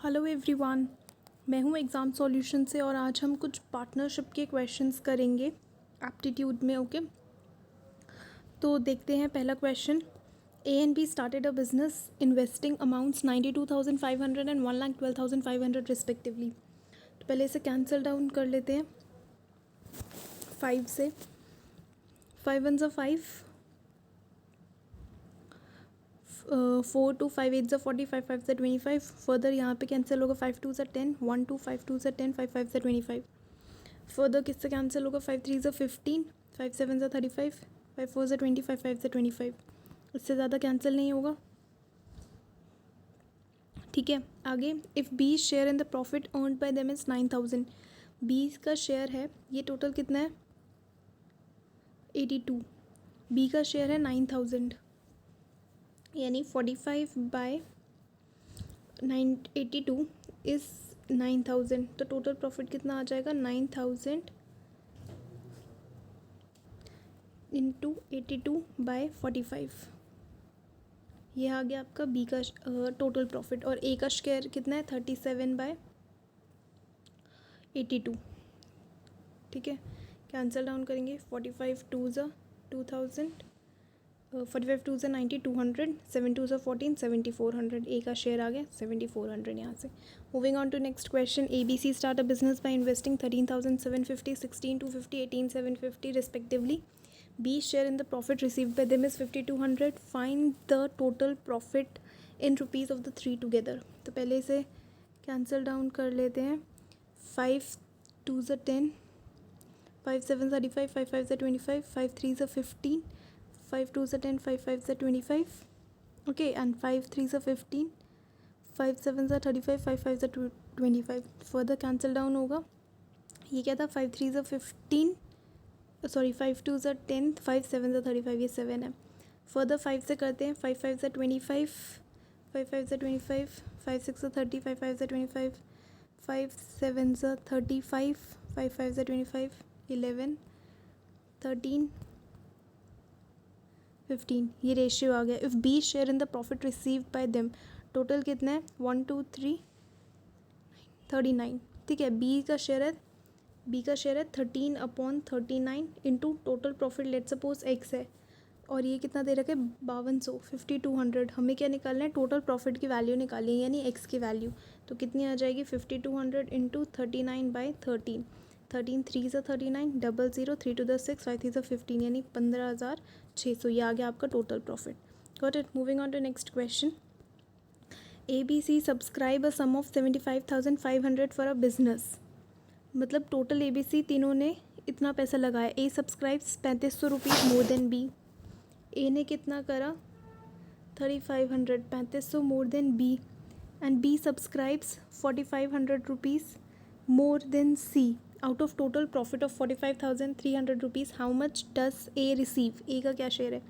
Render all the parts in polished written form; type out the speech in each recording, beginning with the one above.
Hello everyone, मैं हूँ exam solution से और आज हम कुछ पार्टनरशिप के क्वेश्चंस करेंगे एप्टीट्यूड में। ओके, तो देखते हैं पहला question. A and be started a business investing amounts 92,500 and 1,12,500 respectively. तो पहले इसे कैंसिल डाउन कर लेते हैं 5 से। 5 1 ज़ा 5, 4 2 5 8 ज़ा 40, 5 5 ज़ा 25। फर्दर यहाँ पे कैंसिल होगा 5 2 ज़ा 10, 1 2 5 2 ज़ा 10, 5 5 ज़ा 25। फर्दर किससे कैंसिल होगा 5 3 ज़ा 15, 5 7 ज़ा 35, 5 4 ज़ा 20, 5 5 ज़ा 25। इससे ज़्यादा कैंसिल नहीं होगा। ठीक है, आगे if B share in the profit earned by them is 9,000। B का शेयर है, ये टोटल कितना है 82। बी का शेयर है 9,000, यानी 45 बाय 82 इज़ 9,000। तो टोटल प्रॉफिट कितना आ जाएगा 9,000 इंटू 82 बाय 45। ये आ गया आपका बी का टोटल प्रॉफिट। और ए का शेयर कितना है 37 बाय 82। ठीक है, कैंसिल डाउन करेंगे 45 2 ज़ा 2000, 45 2 ज़ा 90, 200, 7 2 ज़ा 14, 7400। ए का शेयर आ गया 7400 यहाँ से। Moving on to next question. A B C start a business by investing 13,750, 16,250, 18,750 respectively. B share in the profit received by them is 5,200. Find the total profit in rupees of the three together. तो पहले इसे cancel down कर लेते हैं। 5 2 ज़ा 10, 5 7 ज़ा 35, 5 5 ज़ा 25, 5 3 ज़ा 15, 5 2 ज़ा 10, 5 5 ज़ा 25। ओके, एंड 5 3 ज़ा 15, 5 7 ज़ा 35, 5 5 ज़ा 25। फर्दर कैंसिल डाउन होगा। ये क्या था 5 3 ज़ा 15, सॉरी 5 2 ज़ा 10, 5 7 ज़ा 35, ये 7 है। फर्दर 5 से करते हैं 5 5 ज़ा 25, 5 5 ज़ा 25, 5 6 ज़ा 30, 5 5 ज़ा 25, 5 7 ज़ा 35, 5 5 ज़ा 25, 11 13 15। ये रेशियो आ गया। If B share in the profit received by them, total कितना है 1 2 3 39। ठीक है, बी का शेयर है 13/39 into total profit let suppose x है, और ये कितना दे रखा है 5200, 5200। हमें क्या निकालना है, टोटल प्रॉफिट की वैल्यू निकालनी है, यानी एक्स की वैल्यू। तो कितनी आ जाएगी 5200 इंटू 39/13। 13 3 ज़ा 39, 00 3 2 ज़ा 6, 5 3 ज़ा 15, यानी 15,600। ये आ गया आपका total profit. Got it. Moving on to next question. A B C subscribe a sum of 75,500 for a business. मतलब टोटल ए बी सी तीनों ने इतना पैसा लगाया। A subscribes 3500 rupees more than B. A ने कितना करा 3500, 3500 more than B. And B subscribes 4500 rupees more than C. Out of total profit of 45,300 rupees, how much does A receive. ए का क्या शेयर है,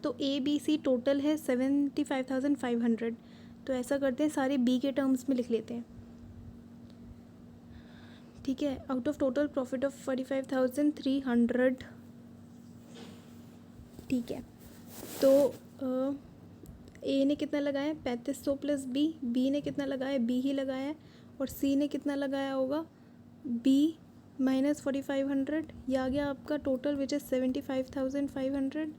तो ए बी सी टोटल है 75,500। तो ऐसा करते हैं, सारे बी के टर्म्स में लिख लेते हैं। ठीक है, out of total profit of 45,300। ठीक है, तो ए ने कितना लगाया 3500 प्लस बी ने कितना लगाया, बी ही लगाया है। और सी ने कितना लगाया होगा, बी माइनस 4500। ये आ गया आपका टोटल विच इज़ 75,500।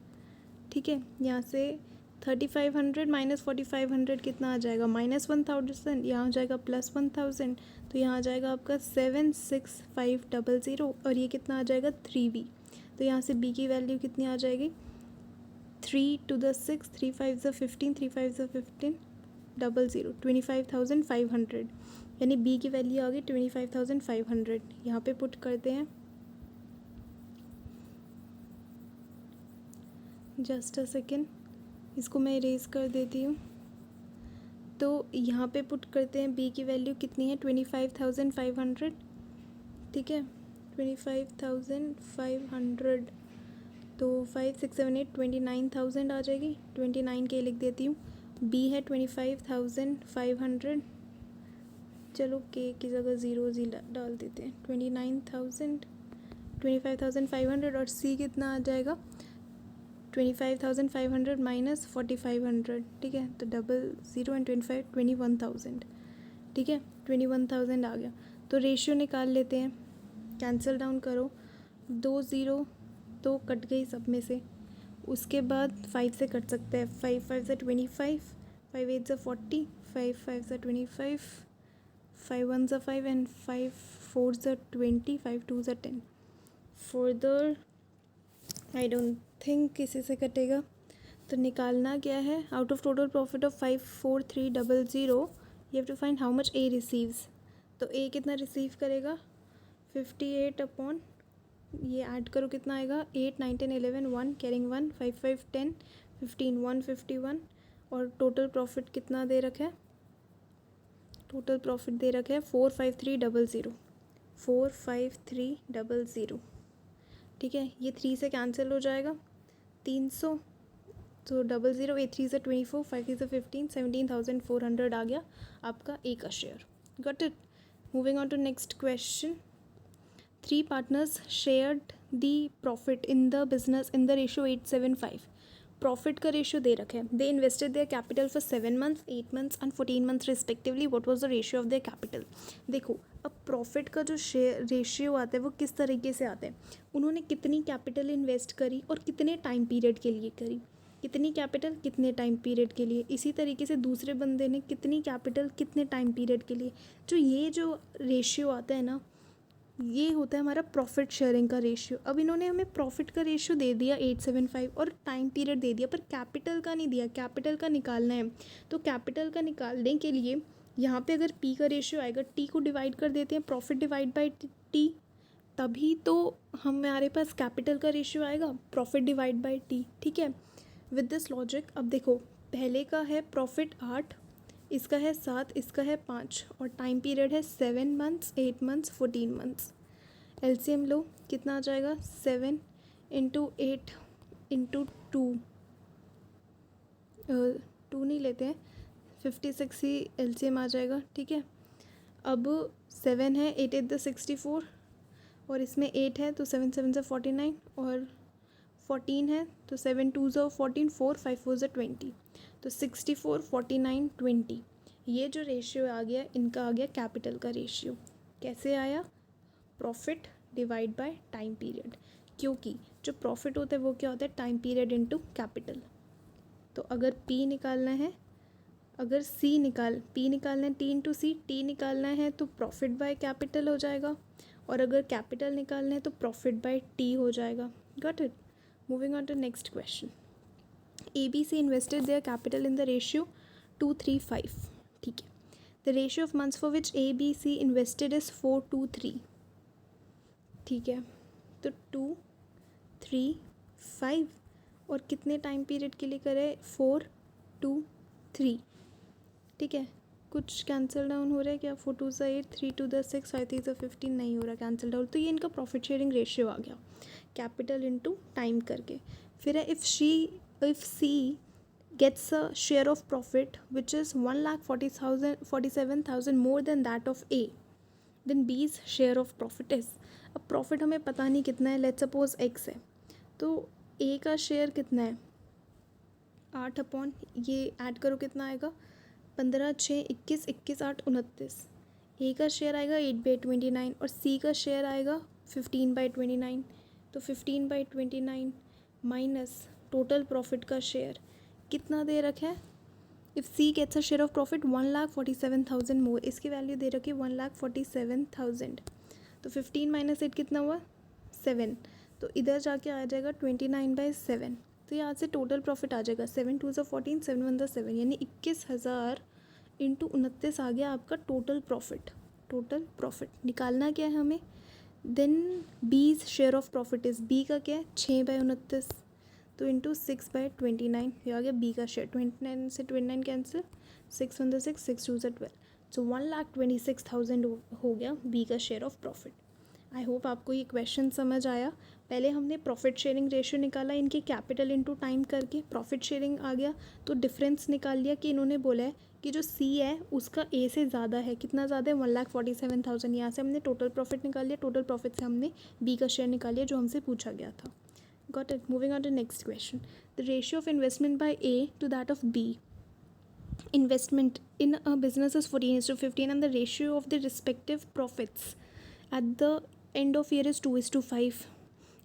ठीक है, यहाँ से 3500 माइनस 4500 कितना आ जाएगा -1000। यहाँ आ जाएगा +1000। तो यहाँ आ जाएगा आपका 76500। और ये कितना आ जाएगा 3B। तो यहाँ से B की वैल्यू कितनी आ जाएगी 3 to the 6, 3 5 ज़ा 15, 3 5 ज़ा 15, 00 25,500। यानी B की वैल्यू आ गई 25,500। यहाँ पे पुट करते हैं, जस्ट अ सेकेंड, इसको मैं इरेज कर देती हूँ। तो यहाँ पे पुट करते हैं B की वैल्यू कितनी है 25,500। ठीक है, 25,500। तो 5 6 7 8 29,000 आ जाएगी। 29 के लिख देती हूँ। B है 25,500। चलो के की जगह ज़ीरो डाल देते हैं। 29,000, 25,500। और C कितना आ जाएगा 25,500 माइनस 4,500। ठीक है, तो 00 एंड 25 21,000। ठीक है, 21,000 आ गया। तो रेशियो निकाल लेते हैं, कैंसिल डाउन करो, 2 ज़ीरो तो कट गई सब में से। उसके बाद 5 से कट सकते हैं, 5 5 से 25, 5 8 से 40, 5 5 से 25, 5 1 से 5 एंड 5 4 से 20, 5 2 से 10। फर्दर आई डोंट थिंक किसी से कटेगा। तो निकालना क्या है, out of total profit of 54300 you have to find how much A receives. तो ए कितना रिसीव करेगा, 58 अपॉन, ये ऐड करो कितना आएगा, 8 9 10 11 1 कैरिंग 1 5 5 10 15 151। और टोटल प्रॉफिट कितना दे रखा है, टोटल प्रॉफिट दे रखा है 45300, 45300। ठीक है, ये 3 से कैंसिल हो जाएगा, 300 तो 00, 8 3 से 24, 5 3 से 15, 17,400 आ गया आपका ए का share. Got it. Moving on to next question. 3 partners shared the profit in the business in the ratio 875। Profit का रेशियो दे रखा है। They invested their capital for 7 months, 8 months and 14 months respectively. What was the ratio of their capital. देखो, अब profit का जो share ratio आता है वो किस तरीके से आता है, उन्होंने कितनी कैपिटल इन्वेस्ट करी और कितने टाइम पीरियड के लिए करी, कितनी कैपिटल कितने टाइम पीरियड के लिए। इसी तरीके से दूसरे बंदे ने कितनी कैपिटल कितने टाइम पीरियड के लिए। ये जो रेशियो आता है ना, ये होता है हमारा प्रॉफिट शेयरिंग का रेशियो। अब इन्होंने हमें प्रॉफिट का रेशियो दे दिया 875 और टाइम पीरियड दे दिया, पर कैपिटल का नहीं दिया। कैपिटल का निकालना है, तो कैपिटल का निकालने के लिए यहाँ पे अगर पी का रेशियो आएगा, टी को डिवाइड कर देते हैं, प्रॉफिट डिवाइड बाई टी, तभी तो हमारे पास कैपिटल का रेशियो आएगा, प्रॉफिट डिवाइड बाई टी। ठीक है, विद दिस लॉजिक अब देखो, पहले का है प्रॉफिट 8, इसका है 7, इसका है 5 और टाइम पीरियड है 7 मंथ्स, 8 मंथ्स, 14 मंथ्स। एलसीएम लो, कितना आ जाएगा, 7 इंटू 8 इंटू 2, 2 नहीं लेते हैं, 56 ही एलसीएम आ जाएगा। ठीक है, अब 7 है, 8 8 64 और इसमें 8 है तो 7 7 से 49 और 14 है तो 7 2 14, 4 5 4 20, तो 64 49 20। ये जो रेशियो आ गया, इनका आ गया कैपिटल का रेशियो। कैसे आया, profit divide by time period, क्योंकि जो प्रॉफिट होता है वो क्या होता है, टाइम पीरियड इनटू कैपिटल। तो अगर पी निकालना है, अगर पी निकालना है टी इंटू सी, टी निकालना है तो प्रॉफिट बाय कैपिटल हो जाएगा, और अगर कैपिटल निकालना है तो प्रॉफिट बाय टी हो जाएगा। Got it. Moving on to next question. ABC invested their capital in the ratio 235. ठीक है, the ratio of months for which ABC invested is 4 to 3. ठीक है, तो 2 3 5 और कितने टाइम पीरियड के लिए करें, 4 2 3। ठीक है, कुछ कैंसिल डाउन हो रहा है क्या, 4 2 8, 3 2 6, 5 3 15 नहीं हो रहा कैंसिल डाउन। तो ये इनका प्रॉफिट शेयरिंग रेशियो आ गया, कैपिटल इनटू टाइम करके। फिर है if C gets a share of profit which is 1,47,000 more than that of A, then B's share of profit is। अब प्रॉफिट हमें पता नहीं कितना है, लेट्स सपोज X है, तो A का शेयर कितना है, 8 अपॉन, ये ऐड करो कितना आएगा, 15 6 21, 21 8 29। A का शेयर आएगा 8/29 और C का शेयर आएगा 15/29। तो 15/29 माइनस टोटल प्रॉफिट का शेयर कितना दे रखा है। If C gets a share of profit 1,47,000 more, इसकी वैल्यू दे रखी है 1,47,000। तो 15 माइनस 8 कितना हुआ, 7। तो इधर जाके आ जाएगा 29/7। तो यहाँ से टोटल प्रॉफिट आ जाएगा 7 2 14, 7 1 7, यानी 21,000 इंटू 29 आ गया आपका टोटल प्रॉफिट। टोटल प्रॉफिट निकालना क्या है हमें, then B's share of profit is, B का क्या है 6/29, तो इंटू 6/29, ये आ गया बी का शेयर। 29 से 29 कैंसिल, 6 1 6, 6 2 12, सो 1,26,000 हो गया बी का share of profit. I hope आपको ये क्वेश्चन समझ आया। पहले हमने प्रॉफिट शेयरिंग रेशियो निकाला इनके कैपिटल इनटू टाइम करके, प्रॉफिट शेयरिंग आ गया तो डिफरेंस निकाल लिया कि इन्होंने बोला है कि जो सी है उसका ए से ज़्यादा है, कितना ज़्यादा है 1,47,000। यहाँ से हमने टोटल प्रॉफिट निकाल लिया, टोटल प्रॉफिट से हमने बी का शेयर निकाल लिया जो हमसे पूछा गया था। Got it. Moving on to next question. The ratio of investment by A to that of B investment in a business is 14:15 and the ratio of the respective profits at the end of year is 2:5.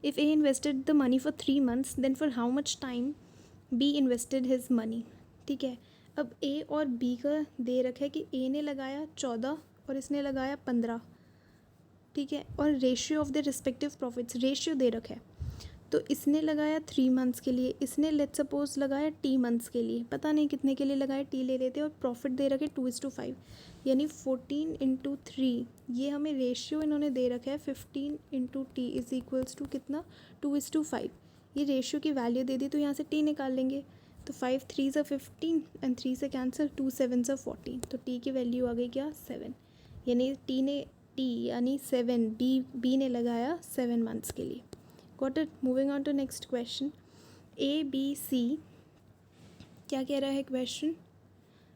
If A invested the money for 3 months, then for how much time B invested his money? ठीक है, अब A और B का दे रखा है कि A ने लगाया 14 और इसने लगाया 15, ठीक है, और ratio of the respective profits ratio दे रखा है। तो इसने लगाया 3 मंथ्स के लिए, इसने लेट सपोज लगाया टी मंथ्स के लिए, पता नहीं कितने के लिए लगाया, टी ले लेते और प्रॉफिट दे रखे 2:5, यानी 14 × 3, ये हमें रेशियो इन्होंने दे रखा है 15 × t इज इक्वल्स टू कितना 2:5। ये रेशियो की वैल्यू दे दी तो यहाँ से टी निकाल लेंगे, तो 5 3 से 15 एंड 3 से कैंसिल, 2 7 से 14, तो टी की वैल्यू आ गई क्या 7, यानी टी यानी 7 बी ने लगाया 7 मंथ्स के लिए। Got it? Moving on to next question. A, B, C. क्या कह रहा है question?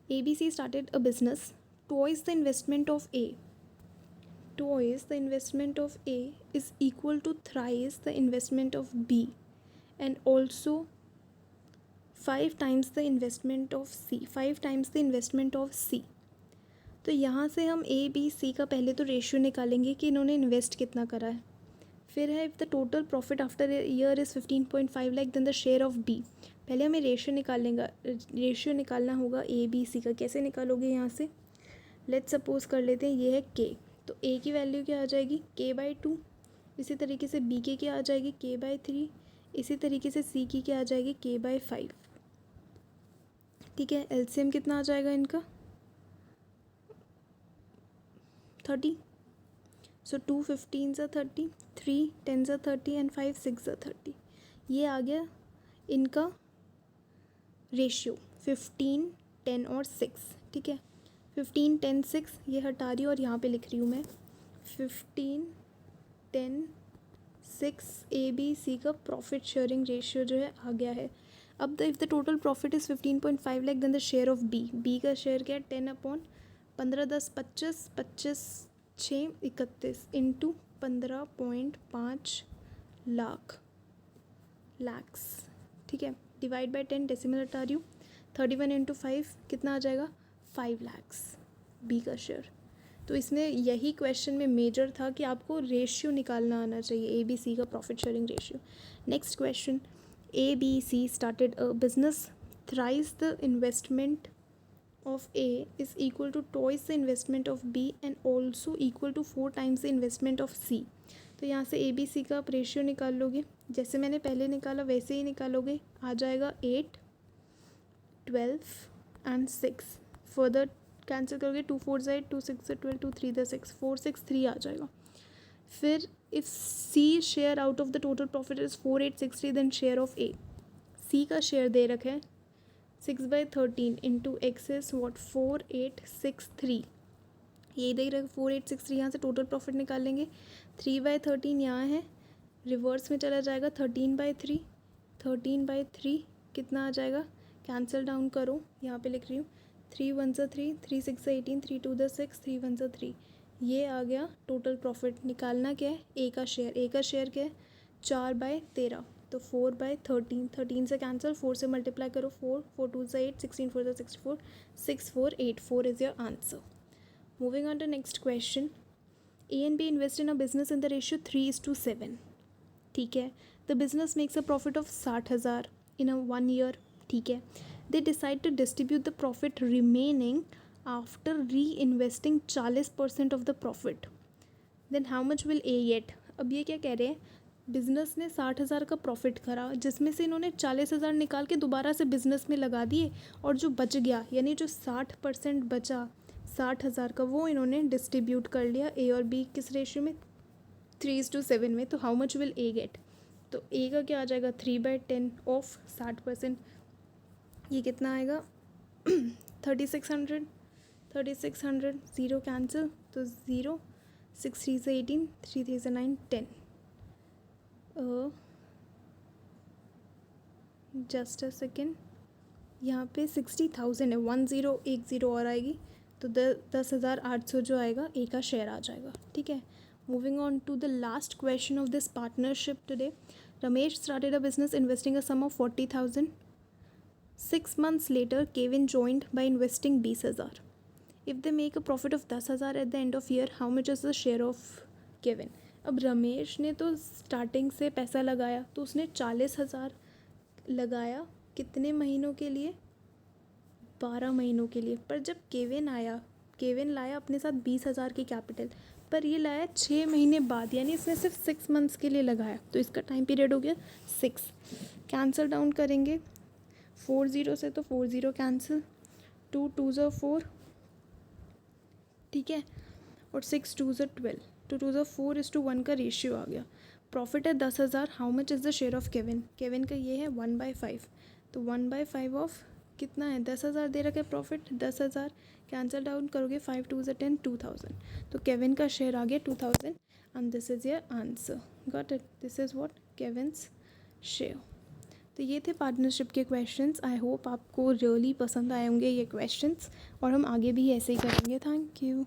A, B, C started a business. Twice the investment of A. Twice the investment of A is equal to thrice the investment of B, and also 5 times the investment of C. 5 times the investment of C. तो यहाँ से हम A, B, C का पहले तो ratio निकालेंगे कि इन्होंने इन्वेस्ट कितना करा है। फिर है if the total profit after year is 15.5 lakh then the share of B. पहले हमें रेशियो निकालना होगा ए बी सी का। कैसे निकालोगे यहाँ से? लेट्स सपोज कर लेते हैं ये है के, तो ए की वैल्यू क्या आ जाएगी k/2, इसी तरीके से बी की क्या आ जाएगी k/3, इसी तरीके से सी की क्या आ जाएगी k/5। ठीक है, एलसीएम कितना आ जाएगा इनका 30, सो 2 15 सा 30, 3 10 सा 30 एंड 5 6 सा 30। ये आ गया इनका रेशियो 15 10 और 6। ठीक है, 15 10 6 ये हटा रही हूँ और यहाँ पे लिख रही हूँ मैं 15 10 6 ए बी सी का प्रॉफिट शेयरिंग रेशियो जो है आ गया है। अब if the total profit is 15.5 lakh then the share of B का शेयर क्या है 10/15 10 25 25 6 31 इंटू 15.5 लैक्स। ठीक है, डिवाइड बाय 10, डेसिमल हटा रही हूँ, 31 × 5 कितना आ जाएगा 5 लैक्स बी का शेयर। तो इसमें यही क्वेश्चन में मेजर था कि आपको रेशियो निकालना आना चाहिए ए बी सी का profit sharing ratio. Next question, A B C started a business, thrice the investment of A is equal to twice the investment of B and also equal to 4 times the investment of C। तो यहाँ से ए B C का आप ratio निकाल लोगे, जैसे मैंने पहले निकाला वैसे ही निकालोगे, आ जाएगा 8 12 एंड 6। फर्दर कैंसिल करोगे 2 4 8, 2 6 12, 2 3 6, 4 6 3 आ जाएगा। फिर if C share out of the total profit is 4863 then share of A। C का शेयर दे रखा है 6/13 इंटू एक्स इज वॉट 4863, ये दे रहा है 4863। यहाँ से टोटल प्रॉफिट निकाल लेंगे, 3/13 यहाँ है, रिवर्स में चला जाएगा 13/3, 13/3 कितना आ जाएगा, कैंसिल डाउन करो, यहाँ पे लिख रही हूँ 3 1 3, 3 6 18, 3 2 6, 3 1 3, ये आ गया टोटल प्रॉफिट। निकालना क्या है ए का शेयर क्या है 4/13, तो 4/13, 13 से कैंसिल, 4 से मल्टीप्लाई करो 4 4 2 8, 16 4 64, 6484 is your answer. Moving on to next question, A and B invest in a business in the ratio 3:7। ठीक है, the business makes a profit of 60,000 in a 1 year. ठीक है, they decide to distribute the profit remaining after reinvesting 40% of the profit, then how much will A get. अब ये क्या कह रहे हैं, बिज़नेस ने 60,000 का प्रॉफिट करा, जिसमें से इन्होंने 40,000 निकाल के दोबारा से बिज़नेस में लगा दिए, और जो बच गया यानी जो 60% बचा 60,000 का, वो इन्होंने डिस्ट्रीब्यूट कर लिया ए और बी किस रेशियो में 3:7 में। तो how much will A get, तो ए का क्या आ जाएगा 3/10 ऑफ 60%, ये कितना आएगा 3600, 3600, 0 कैंसिल, तो 0, 6 3 से 18, 3 3 से 9 10, जस्ट अ सेकेंड, यहाँ पे 60,000 है, 10 एक 0 और आएगी, तो 10,800 जो आएगा ए का शेयर आ जाएगा। ठीक है, moving on to the last question of this partnership today, Ramesh started a business investing a sum of 40,000 6 months later, Kevin joined by investing 20,000. If they make a profit of 10,000 at the end of year, how much is the share of Kevin? अब रमेश ने तो starting से पैसा लगाया, तो उसने 40,000 लगाया कितने महीनों के लिए? 12 महीनों के लिए. पर जब केविन लाया अपने साथ 20,000 की कैपिटल, पर ये लाया 6 महीने बाद, यानी इसने सिर्फ 6 मंथ्स के लिए लगाया, तो इसका टाइम पीरियड हो गया 6. कैंसिल डाउन करेंगे 4 0 से, तो 4 0 कैंसिल, 2 2 ज़ा 4, ठीक है, और 6 2 ज़ा 12, 2 2 ज़ा 4:1 का रेशियो आ गया. प्रॉफिट है 10,000. How much is the share of Kevin? Kevin का ये है 1/5, तो 1/5 ऑफ कितना है? 10,000 दे रखा है प्रॉफिट, 10,000. कैंसिल डाउन करोगे 5 2 ज़ा 10, 2,000. तो केविन का शेयर आ गया 2,000 and this is your answer. Got it? This is what Kevin's share. तो ये थे पार्टनरशिप के क्वेश्चंस. आई होप आपको रियली पसंद आए होंगे ये क्वेश्चंस, और हम आगे भी ऐसे ही करेंगे. Thank you.